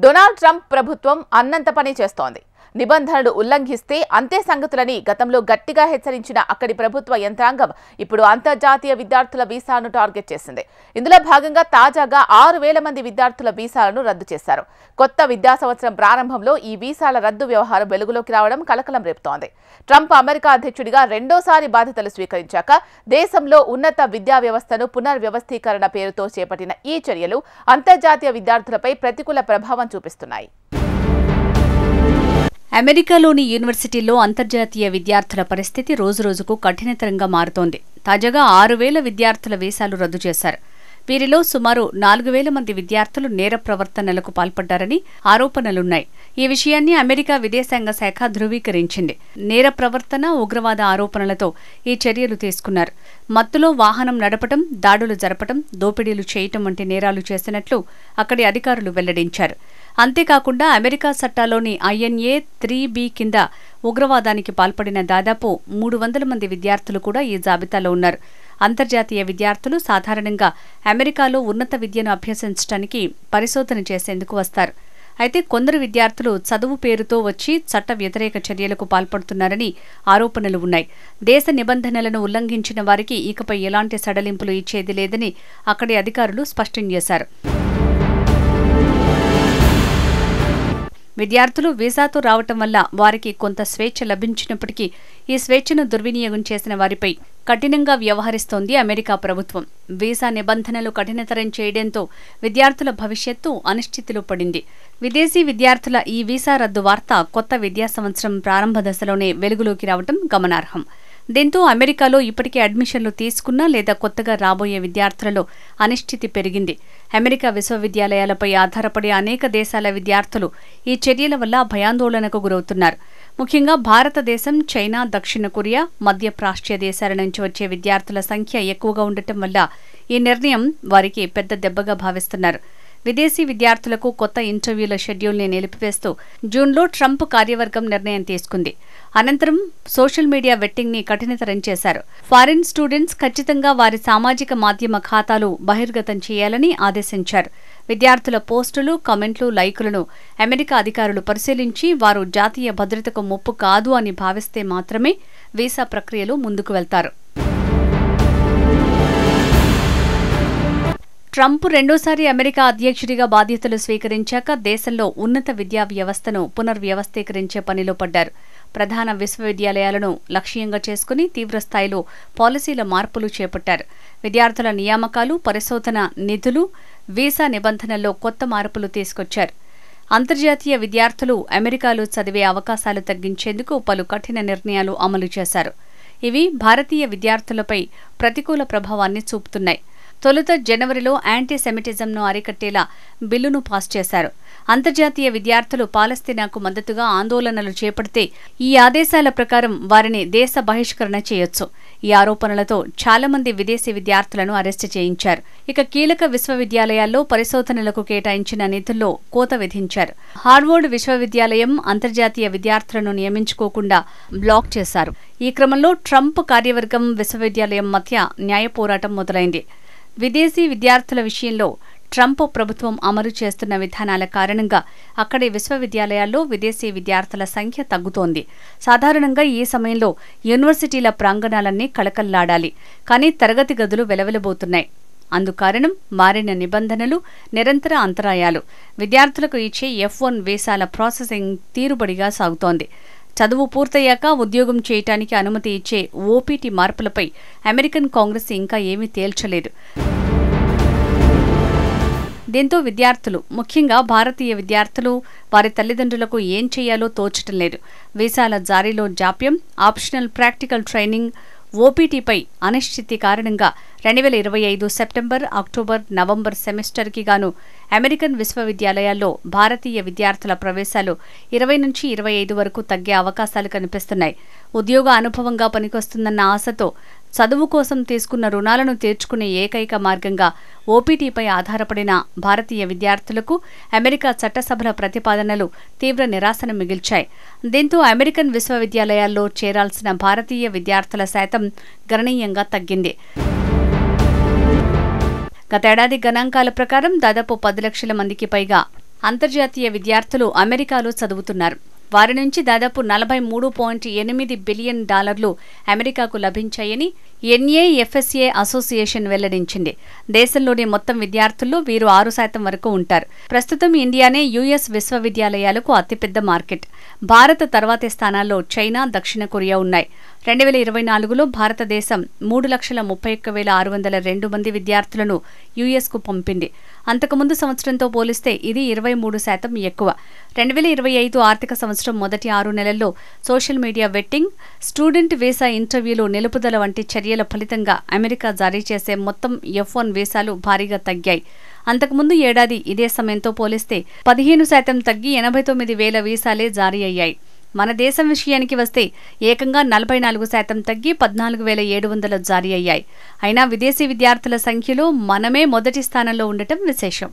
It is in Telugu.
డొనాల్డ్ ట్రంప్ ప్రభుత్వం అన్నంత పని చేస్తోంది. నిబంధనలు ఉల్లంఘిస్తే అంతే సంగతులని గతంలో గట్టిగా హెచ్చరించిన అక్కడి ప్రభుత్వ యంత్రాంగం ఇప్పుడు అంతర్జాతీయ విద్యార్థుల వీసాను టార్గెట్ చేసింది. ఇందులో భాగంగా తాజాగా 6,000 మంది విద్యార్థుల వీసాలను రద్దు చేశారు. కొత్త విద్యా సంవత్సరం ప్రారంభంలో ఈ వీసాల రద్దు వ్యవహారం వెలుగులోకి రావడం కలకలం రేపుతోంది. ట్రంప్ అమెరికా అధ్యక్షుడిగా రెండోసారి బాధ్యతలు స్వీకరించాక దేశంలో ఉన్నత విద్యా వ్యవస్థను పునర్వ్యవస్థీకరణ పేరుతో చేపట్టిన ఈ చర్యలు అంతర్జాతీయ విద్యార్థులపై ప్రతికూల ప్రభావం చూపిస్తున్నాయి. అమెరికాలోని యూనివర్సిటీల్లో అంతర్జాతీయ విద్యార్థుల పరిస్థితి రోజురోజుకు కఠినతరంగా మారుతోంది. తాజాగా 6,000 విద్యార్థుల వీసాలు రద్దు చేశారు. వీరిలో సుమారు 4,000 మంది విద్యార్థులు నేర ప్రవర్తనలకు పాల్పడ్డారని ఆరోపణలున్నాయి. ఈ విషయాన్ని అమెరికా విదేశాంగ శాఖ ధృవీకరించింది. నేర ప్రవర్తన, ఉగ్రవాద ఆరోపణలతో ఈ చర్యలు తీసుకున్నారు. మత్తులో వాహనం నడపడం, దాడులు జరపడం, దోపిడీలు చేయటం వంటి నేరాలు చేసినట్లు అక్కడి అధికారులు వెల్లడించారు. అంతేకాకుండా అమెరికా చట్టాలోని INA 3B కింద ఉగ్రవాదానికి పాల్పడిన దాదాపు 300 మంది విద్యార్థులు కూడా ఈ జాబితాలో ఉన్నారు. అంతర్జాతీయ విద్యార్థులు సాధారణంగా అమెరికాలో ఉన్నత విద్యను అభ్యసించడానికి పరిశోధన చేసేందుకు వస్తారు. అయితే కొందరు విద్యార్థులు చదువు పేరుతో వచ్చి చట్ట వ్యతిరేక చర్యలకు పాల్పడుతున్నారని ఆరోపణలు ఉన్నాయి. దేశ నిబంధనలను ఉల్లంఘించిన వారికి ఇకపై ఎలాంటి సడలింపులు ఇచ్చేది లేదని అక్కడి అధికారులు స్పష్టం చేశారు. విద్యార్థులు వీసాతో రావటం వల్ల వారికి కొంత స్వేచ్ఛ లభించినప్పటికీ ఈ స్వేచ్ఛను దుర్వినియోగం చేసిన వారిపై కఠినంగా వ్యవహరిస్తోంది అమెరికా ప్రభుత్వం. వీసా నిబంధనలు కఠినతరం చేయడంతో విద్యార్థుల భవిష్యత్తు అనిశ్చితిలో పడింది. విదేశీ విద్యార్థుల ఈ వీసా రద్దు వార్త కొత్త విద్యా సంవత్సరం ప్రారంభ దశలోనే వెలుగులోకి రావడం గమనార్హం. దీంతో అమెరికాలో ఇప్పటికే అడ్మిషన్లు తీసుకున్న లేదా కొత్తగా రాబోయే విద్యార్థులలో అనిశ్చితి పెరిగింది. అమెరికా విశ్వవిద్యాలయాలపై ఆధారపడే అనేక దేశాల విద్యార్థులు ఈ చర్యల వల్ల భయాందోళనకు గురవుతున్నారు. ముఖ్యంగా భారతదేశం, చైనా, దక్షిణ కొరియా, మధ్య ప్రాచ్య దేశాల నుంచి వచ్చే విద్యార్థుల సంఖ్య ఎక్కువగా ఉండటం వల్ల ఈ నిర్ణయం వారికి పెద్ద దెబ్బగా భావిస్తున్నారు. విదేశీ విద్యార్థులకు కొత్త ఇంటర్వ్యూల షెడ్యూల్ని నిలిపివేస్తూ జూన్లో ట్రంప్ కార్యవర్గం నిర్ణయం తీసుకుంది. అనంతరం సోషల్ మీడియా వెట్టింగ్ని కఠినతరం చేశారు. ఫారిన్ స్టూడెంట్స్ ఖచ్చితంగా వారి సామాజిక మాధ్యమ ఖాతాలు బహిర్గతం చేయాలని ఆదేశించారు. విద్యార్థుల పోస్టులు, కమెంట్లు, లైకులను అమెరికా అధికారులు పరిశీలించి వారు జాతీయ భద్రతకు ముప్పు కాదు అని భావిస్తే మాత్రమే వీసా ప్రక్రియలో ముందుకు వెళ్తారు. ట్రంప్ రెండోసారి అమెరికా అధ్యక్షుడిగా బాధ్యతలు స్వీకరించాక దేశంలో ఉన్నత విద్యా వ్యవస్థను పునర్వ్యవస్థీకరించే పనిలో పడ్డారు. ప్రధాన విశ్వవిద్యాలయాలను లక్ష్యంగా చేసుకుని తీవ్రస్థాయిలో పాలసీల మార్పులు చేపట్టారు. విద్యార్థుల నియామకాలు, పరిశోధన నిధులు, వీసా నిబంధనల్లో కొత్త మార్పులు తీసుకొచ్చారు. అంతర్జాతీయ విద్యార్థులు అమెరికాలో చదివే అవకాశాలు తగ్గించేందుకు పలు కఠిన నిర్ణయాలు అమలు చేశారు. ఇవి భారతీయ విద్యార్థులపై ప్రతికూల ప్రభావాన్ని చూపుతున్నాయి. తొలుత జనవరిలో యాంటీ సెమిటిజంను అరికట్టేలా బిల్లును పాస్ చేశారు. అంతర్జాతీయ విద్యార్థులు పాలస్తీనాకు మద్దతుగా ఆందోళనలు చేపడితే ఈ ఆదేశాల ప్రకారం వారిని దేశ బహిష్కరణ చేయొచ్చు. ఈ ఆరోపణలతో చాలా మంది విదేశీ విద్యార్థులను అరెస్టు చేయించారు. ఇక కీలక విశ్వవిద్యాలయాల్లో పరిశోధనలకు కేటాయించిన నిధుల్లో కోత విధించారు. హార్వర్డ్ విశ్వవిద్యాలయం అంతర్జాతీయ విద్యార్థులను నియమించుకోకుండా బ్లాక్ చేశారు. ఈ క్రమంలో ట్రంప్ కార్యవర్గం, విశ్వవిద్యాలయం మధ్య న్యాయ పోరాటం మొదలైంది. విదేశీ విద్యార్థుల విషయంలో ట్రంప్ ప్రభుత్వం అమలు చేస్తున్న విధానాల కారణంగా అక్కడి విశ్వవిద్యాలయాల్లో విదేశీ విద్యార్థుల సంఖ్య తగ్గుతోంది. సాధారణంగా ఈ సమయంలో యూనివర్సిటీల ప్రాంగణాలన్నీ కళకళ్లాడాలి. కానీ తరగతి గదులు వెలవెలబోతున్నాయి. అందుకారణం మారిన నిబంధనలు, నిరంతర అంతరాయాలు. విద్యార్థులకు ఇచ్చే F1 వీసాల ప్రాసెసింగ్ తీరుబడిగా సాగుతోంది. చదువు పూర్తయ్యాక ఉద్యోగం చేయటానికి అనుమతి ఇచ్చే OPT మార్పులపై అమెరికన్ కాంగ్రెస్ ఇంకా ఏమీ తేల్చలేదు. దీంతో విద్యార్థులు, ముఖ్యంగా భారతీయ విద్యార్థులు, వారి తల్లిదండ్రులకు ఏం చేయాలో తోచటం లేదు. వీసాల జారీలో జాప్యం, ఆప్షనల్ ప్రాక్టికల్ ట్రైనింగ్, OPTపై అనిశ్చితి కారణంగా 2025 సెప్టెంబర్, అక్టోబర్, నవంబర్ సెమిస్టర్కి గాను అమెరికన్ విశ్వవిద్యాలయాల్లో భారతీయ విద్యార్థుల ప్రవేశాలు 20 నుంచి 25 వరకు తగ్గే అవకాశాలు కనిపిస్తున్నాయి. ఉద్యోగ అనుభవంగా పనికొస్తుందన్న ఆశతో చదువు కోసం తీసుకున్న రుణాలను తీర్చుకునే ఏకైక మార్గంగా OPTపై ఆధారపడిన భారతీయ విద్యార్థులకు అమెరికా చట్టసభల ప్రతిపాదనలు తీవ్ర నిరాశను మిగిల్చాయి. దీంతో అమెరికన్ విశ్వవిద్యాలయాల్లో చేరాల్సిన భారతీయ విద్యార్థుల శాతం గణనీయంగా తగ్గింది. గతేడాది గణాంకాల ప్రకారం దాదాపు 10 లక్షల మందికి పైగా అంతర్జాతీయ విద్యార్థులు అమెరికాలో చదువుతున్నారు. వారి నుంచి దాదాపు $43.8 బిలియన్ అమెరికాకు లభించాయని NAFSA అసోసియేషన్ వెల్లడించింది. దేశంలోని మొత్తం విద్యార్థుల్లో వీరు 6% వరకు ఉంటారు. ప్రస్తుతం ఇండియానే US విశ్వవిద్యాలయాలకు అతిపెద్ద మార్కెట్. భారత్ తర్వాతి స్థానాల్లో చైనా, దక్షిణ కొరియా ఉన్నాయి. 2024లో భారతదేశం 3,31,602 మంది విద్యార్థులను యుఎస్కు పంపింది. అంతకుముందు సంవత్సరంతో పోలిస్తే ఇది 23% ఎక్కువ. 2025 ఆర్థిక సంవత్సరం మొదటి 6 నెలల్లో social media vetting, student visa ఇంటర్వ్యూలు నిలుపుదల వంటి చర్యల ఫలితంగా అమెరికా జారీ చేసే మొత్తం F1 వీసాలు భారీగా తగ్గాయి. అంతకుముందు ఏడాది ఇదే సమయంతో పోలిస్తే 15% తగ్గి 89,000 వీసాలే జారీ అయ్యాయి. మన దేశం విషయానికి వస్తే ఏకంగా 44% తగ్గి 14,700 జారీ అయ్యాయి. అయినా విదేశీ విద్యార్థుల సంఖ్యలో మనమే మొదటి స్థానంలో ఉండటం విశేషం.